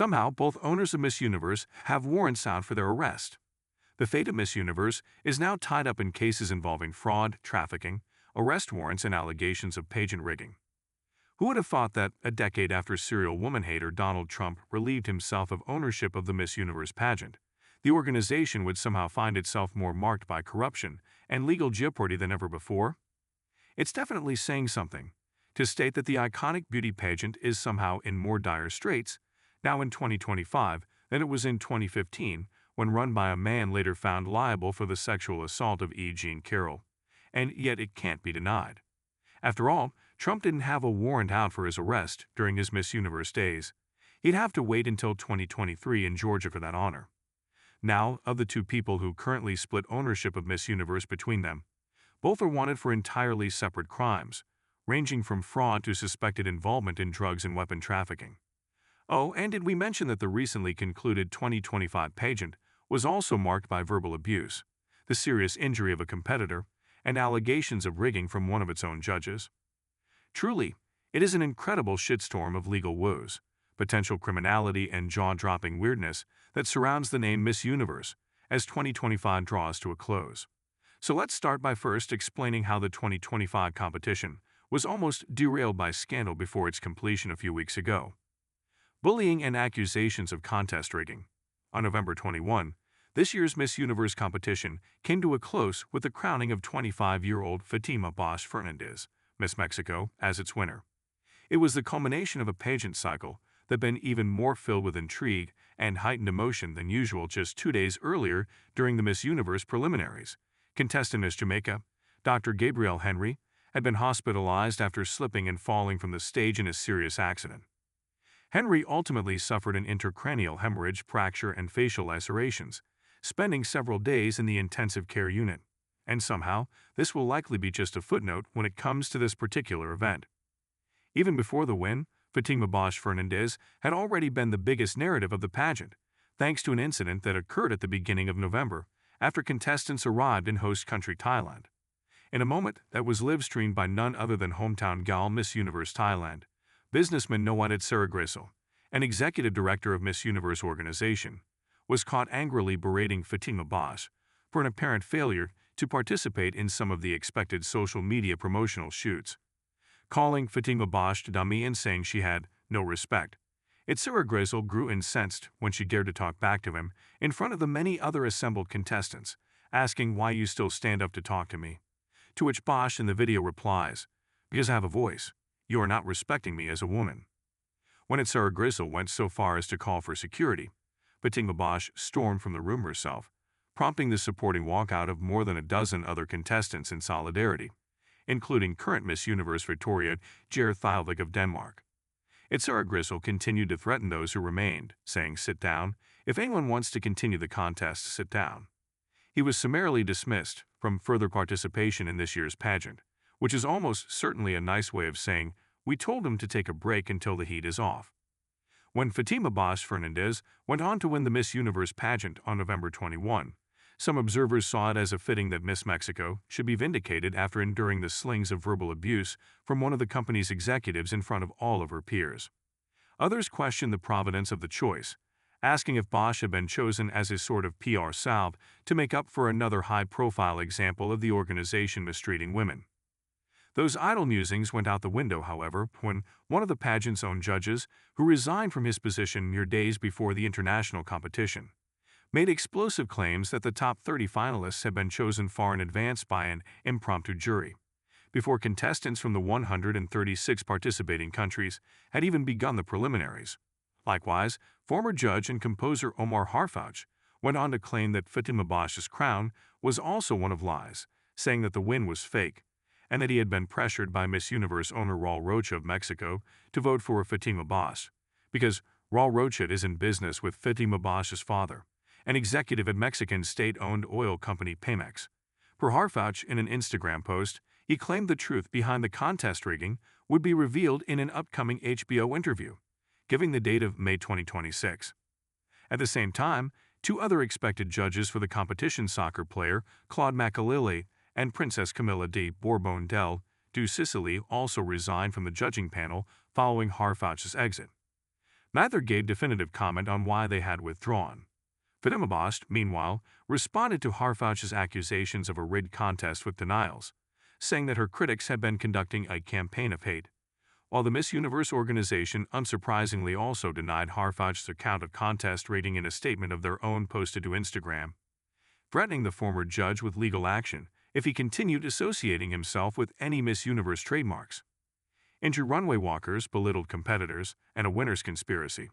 Somehow, both owners of Miss Universe have warrants out for their arrest. The fate of Miss Universe is now tied up in cases involving fraud, trafficking, arrest warrants, and allegations of pageant rigging. Who would have thought that, a decade after serial woman-hater Donald Trump relieved himself of ownership of the Miss Universe pageant, the organization would somehow find itself more marked by corruption and legal jeopardy than ever before? It's definitely saying something to state that the iconic beauty pageant is somehow in more dire straits now in 2025 than it was in 2015, when run by a man later found liable for the sexual assault of Jean Carroll. And yet it can't be denied. After all, Trump didn't have a warrant out for his arrest during his Miss Universe days. He'd have to wait until 2023 in Georgia for that honor. Now, of the two people who currently split ownership of Miss Universe between them, both are wanted for entirely separate crimes, ranging from fraud to suspected involvement in drugs and weapon trafficking. Oh, and did we mention that the recently concluded 2025 pageant was also marked by verbal abuse, the serious injury of a competitor, and allegations of rigging from one of its own judges? Truly, it is an incredible shitstorm of legal woes, potential criminality, and jaw-dropping weirdness that surrounds the name Miss Universe as 2025 draws to a close. So let's start by first explaining how the 2025 competition was almost derailed by scandal before its completion a few weeks ago. Bullying and accusations of contest rigging. On November 21, this year's Miss Universe competition came to a close with the crowning of 25-year-old Fatima Bosch Fernandez, Miss Mexico, as its winner. It was the culmination of a pageant cycle that had been even more filled with intrigue and heightened emotion than usual just 2 days earlier during the Miss Universe preliminaries. Contestant Miss Jamaica, Dr. Gabrielle Henry, had been hospitalized after slipping and falling from the stage in a serious accident. Henry ultimately suffered an intracranial hemorrhage, fracture, and facial lacerations, spending several days in the intensive care unit. And somehow, this will likely be just a footnote when it comes to this particular event. Even before the win, Fatima Bosch Fernandez had already been the biggest narrative of the pageant, thanks to an incident that occurred at the beginning of November after contestants arrived in host country Thailand. In a moment that was live-streamed by none other than hometown gal Miss Universe Thailand, businessman Noadet Saragriso, an executive director of Miss Universe organization, was caught angrily berating Fatima Bosch for an apparent failure to participate in some of the expected social media promotional shoots. Calling Fatima Bosch a dummy and saying she had no respect, Saragriso grew incensed when she dared to talk back to him in front of the many other assembled contestants, asking why you still stand up to talk to me. To which Bosch in the video replies, "Because I have a voice. You are not respecting me as a woman." When Saragriso went so far as to call for security, Fatima Bosch stormed from the room herself, prompting the supporting walkout of more than a dozen other contestants in solidarity, including current Miss Universe Victoria Geir Thilvik of Denmark. Saragriso continued to threaten those who remained, saying, "Sit down. If anyone wants to continue the contest, sit down." He was summarily dismissed from further participation in this year's pageant, which is almost certainly a nice way of saying, "We told him to take a break until the heat is off." When Fatima Bosch Fernandez went on to win the Miss Universe pageant on November 21, some observers saw it as a fitting that Miss Mexico should be vindicated after enduring the slings of verbal abuse from one of the company's executives in front of all of her peers. Others questioned the provenance of the choice, asking if Bosch had been chosen as a sort of PR salve to make up for another high-profile example of the organization mistreating women. Those idle musings went out the window, however, when one of the pageant's own judges, who resigned from his position mere days before the international competition, made explosive claims that the top 30 finalists had been chosen far in advance by an impromptu jury, before contestants from the 136 participating countries had even begun the preliminaries. Likewise, former judge and composer Omar Harfouch went on to claim that Fatima Bosch's crown was also one of lies, saying that the win was fake, and that he had been pressured by Miss Universe owner Raul Rocha of Mexico to vote for Fatima Bosch, because Raul Rocha is in business with Fatima Bosch's father, an executive at Mexican state-owned oil company Pemex. Per Harfouch, in an Instagram post, he claimed the truth behind the contest rigging would be revealed in an upcoming HBO interview, giving the date of May 2026. At the same time, two other expected judges for the competition, soccer player Claude Makélélé and Princess Camilla de Bourbon du Sicily, also resigned from the judging panel following Harfouch's exit. Neither gave definitive comment on why they had withdrawn. Fadimabast, meanwhile, responded to Harfouch's accusations of a rigged contest with denials, saying that her critics had been conducting a campaign of hate, while the Miss Universe organization unsurprisingly also denied Harfouch's account of contest rating in a statement of their own posted to Instagram, threatening the former judge with legal action if he continued associating himself with any Miss Universe trademarks. Into runway walkers, belittled competitors, and a winner's conspiracy.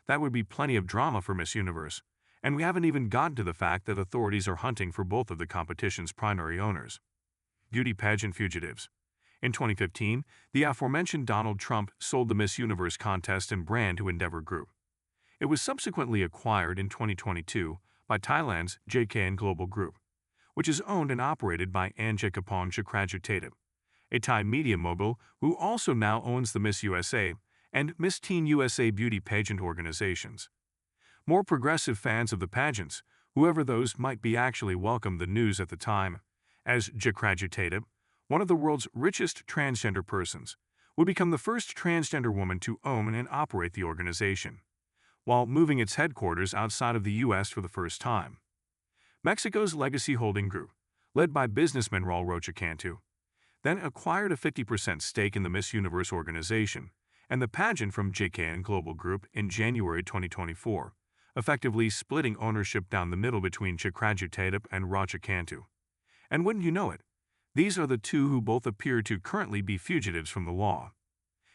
That would be plenty of drama for Miss Universe, and we haven't even gotten to the fact that authorities are hunting for both of the competition's primary owners. Beauty pageant fugitives. In 2015, the aforementioned Donald Trump sold the Miss Universe contest and brand to Endeavor Group. It was subsequently acquired in 2022 by Thailand's JKN Global Group, which is owned and operated by Anjekapong Chakrajutadip, a Thai media mogul who also now owns the Miss USA and Miss Teen USA beauty pageant organizations. More progressive fans of the pageants, whoever those might be, actually welcomed the news at the time, as Chakrajutadip, one of the world's richest transgender persons, would become the first transgender woman to own and operate the organization, while moving its headquarters outside of the U.S. for the first time. Mexico's Legacy Holding Group, led by businessman Raul Rocha Cantu, then acquired a 50% stake in the Miss Universe organization and the pageant from JKN Global Group in January 2024, effectively splitting ownership down the middle between Chakrajutadip and Rocha Cantu. And wouldn't you know it, these are the two who both appear to currently be fugitives from the law.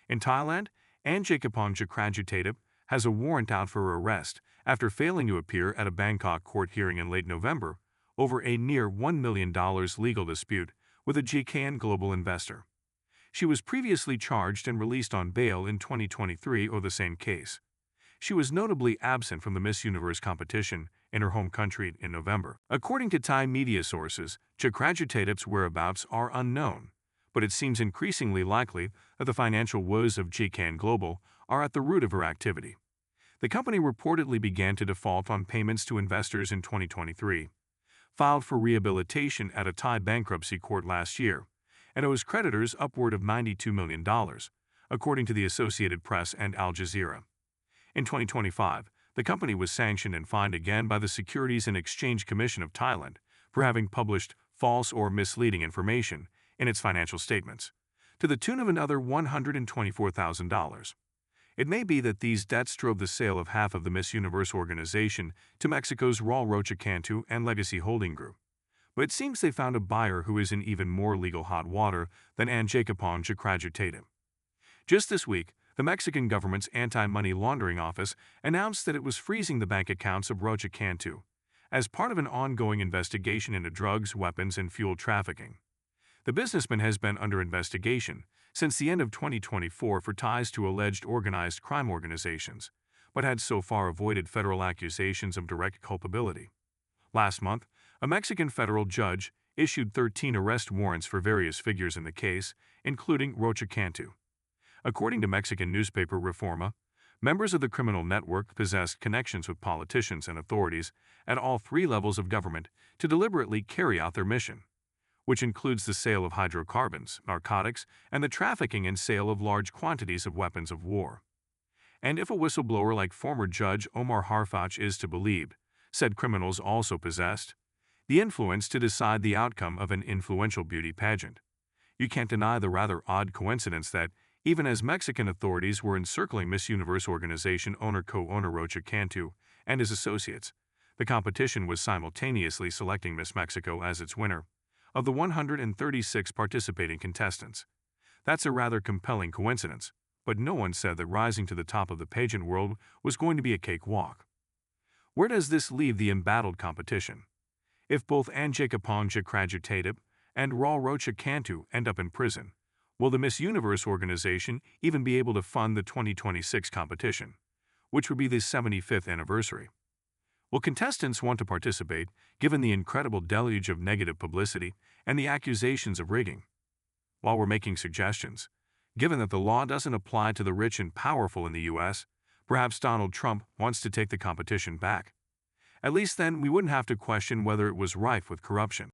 In Thailand, Anjekapong Chakrajutadip has a warrant out for her arrest after failing to appear at a Bangkok court hearing in late November over a near $1 million legal dispute with a JKN Global investor. She was previously charged and released on bail in 2023 over the same case. She was notably absent from the Miss Universe competition in her home country in November. According to Thai media sources, Chakrajutadip's whereabouts are unknown, but it seems increasingly likely that the financial woes of JKN Global are at the root of her activity. The company reportedly began to default on payments to investors in 2023, filed for rehabilitation at a Thai bankruptcy court last year, and owes creditors upward of $92 million, according to the Associated Press and Al Jazeera. In 2025, the company was sanctioned and fined again by the Securities and Exchange Commission of Thailand for having published false or misleading information in its financial statements, to the tune of another $124,000. It may be that these debts drove the sale of half of the Miss Universe organization to Mexico's Raul Rocha Cantu and Legacy Holding Group, but it seems they found a buyer who is in even more legal hot water than Anjekapong Chakrajutadip. Just this week, the Mexican government's anti-money laundering office announced that it was freezing the bank accounts of Rocha Cantu as part of an ongoing investigation into drugs, weapons, and fuel trafficking. The businessman has been under investigation since the end of 2024 for ties to alleged organized crime organizations, but had so far avoided federal accusations of direct culpability. Last month, a Mexican federal judge issued 13 arrest warrants for various figures in the case, including Rocha Cantu. According to Mexican newspaper Reforma, members of the criminal network possessed connections with politicians and authorities at all three levels of government to deliberately carry out their mission, which includes the sale of hydrocarbons, narcotics, and the trafficking and sale of large quantities of weapons of war. And if a whistleblower like former Judge Omar Harfouch is to be believed, said criminals also possessed the influence to decide the outcome of an influential beauty pageant. You can't deny the rather odd coincidence that, even as Mexican authorities were encircling Miss Universe organization co-owner Rocha Cantu and his associates, the competition was simultaneously selecting Miss Mexico as its winner. Of the 136 participating contestants, that's a rather compelling coincidence, but no one said that rising to the top of the pageant world was going to be a cakewalk. Where does this leave the embattled competition? If both Anjekapong Chakrajutadip and Raul Rocha Cantu end up in prison, will the Miss Universe organization even be able to fund the 2026 competition, which would be the 75th anniversary? Will contestants want to participate, given the incredible deluge of negative publicity and the accusations of rigging? While we're making suggestions, given that the law doesn't apply to the rich and powerful in the U.S., perhaps Donald Trump wants to take the competition back. At least then we wouldn't have to question whether it was rife with corruption.